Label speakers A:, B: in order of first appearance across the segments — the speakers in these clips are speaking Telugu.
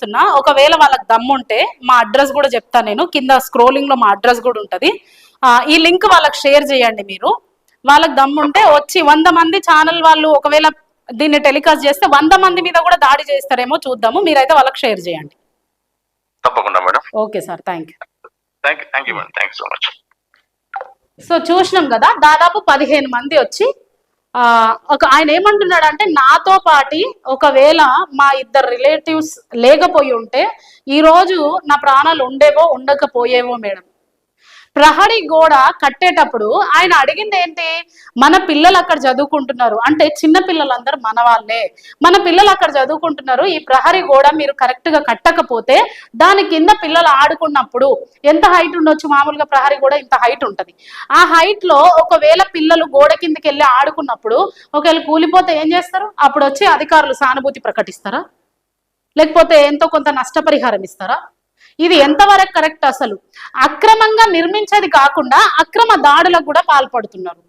A: ఇస్తున్నా, ఒకవేళ వాళ్ళకి దమ్ముంటే మా అడ్రస్ కూడా చెప్తాను నేను, కింద స్క్రోలింగ్ లో మా అడ్రస్ కూడా ఉంటది. ఈ లింక్ వాళ్ళకి షేర్ చేయండి మీరు. వాళ్ళకి దమ్ముంటే వచ్చి 100 మంది ఛానల్ వాళ్ళు ఒకవేళ దీన్ని టెలికాస్ట్ చేస్తే 100 మంది మీద కూడా దాడి చేస్తారేమో చూద్దాము. మీరైతే వాళ్ళకి షేర్ చేయండి.
B: తప్పకుండా madam.
A: Okay sir, thank you.
B: Thank you madam, thank so much.
A: So చూసినాం కదా, దాదాపు 15 మంది వచ్చి ఆయన ఏమంటున్నాడు అంటే, నాతో పాటి ఒకవేళ మా ఇద్దరు రిలేటివ్స్ లేకపోయి ఉంటే ఈ రోజు నా ప్రాణాలు ఉండేవో ఉండకపోయేవో మేడం. ప్రహరీ గోడ కట్టేటప్పుడు ఆయన అడిగింది ఏంటి, మన పిల్లలు అక్కడ చదువుకుంటున్నారు అంటే చిన్న పిల్లలందరూ మన వాళ్ళే, మన పిల్లలు అక్కడ చదువుకుంటున్నారు, ఈ ప్రహరీ గోడ మీరు కరెక్ట్ గా కట్టకపోతే దాని కింద పిల్లలు ఆడుకున్నప్పుడు ఎంత హైట్ ఉండొచ్చు, మామూలుగా ప్రహరీ గోడ ఇంత హైట్ ఉంటది, ఆ హైట్ లో ఒకవేళ పిల్లలు గోడ కిందకి వెళ్ళి ఆడుకున్నప్పుడు ఒకవేళ కూలిపోతే ఏం చేస్తారు? అప్పుడు వచ్చి అధికారులు సానుభూతి ప్రకటిస్తారా, లేకపోతే ఎంతో కొంత నష్టపరిహారం ఇస్తారా? ఇది ఎంతవరకు కరెక్ట్? అసలు అక్రమంగా నిర్మించేది కాకుండా అక్రమ దాడులకు కూడా పాల్పడుతున్నారు.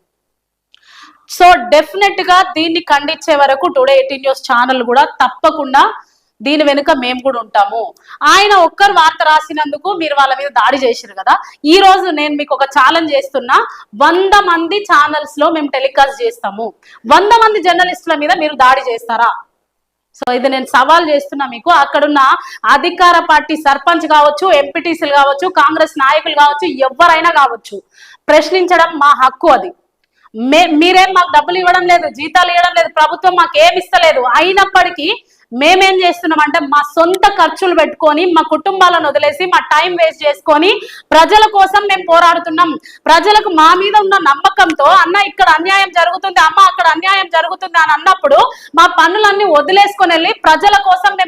A: సో డెఫినెట్ గా దీన్ని ఖండించే వరకు టుడే 18 న్యూస్ ఛానల్ కూడా తప్పకుండా దీని వెనుక మేము కూడా ఉంటాము. ఆయన ఒక్కరు వార్త రాసినందుకు మీరు వాళ్ళ మీద దాడి చేశారు కదా, ఈ రోజు నేను మీకు ఒక ఛాలెంజ్ చేస్తున్నా, 100 మంది ఛానల్స్ లో మేము టెలికాస్ట్ చేస్తాము, 100 మంది జర్నలిస్టుల మీద మీరు దాడి చేస్తారా? సో ఇది నేను సవాల్ చేస్తున్నా మీకు. అక్కడున్న అధికార పార్టీ సర్పంచ్ కావచ్చు, ఎంపీటీసీలు కావచ్చు, కాంగ్రెస్ నాయకులు కావచ్చు, ఎవరైనా కావచ్చు, ప్రశ్నించడం మా హక్కు. అది మీరేం మాకు డబ్బులు ఇవ్వడం లేదు, జీతాలు ఇవ్వడం లేదు, ప్రభుత్వం మాకు ఏమి ఇస్తలేదు, అయినప్పటికీ మేమేం చేస్తున్నాం అంటే మా సొంత ఖర్చులు పెట్టుకొని మా కుటుంబాలను వదిలేసి మా టైం వేస్ట్ చేసుకొని ప్రజల కోసం మేము పోరాడుతున్నాం. ప్రజలకు మా మీద ఉన్న నమ్మకంతో అన్న ఇక్కడ అన్యాయం జరుగుతుంది, అమ్మ అక్కడ అన్యాయం జరుగుతుంది అని అన్నప్పుడు మా పనులన్నీ వదిలేసుకొని వెళ్ళి ప్రజల కోసం మేము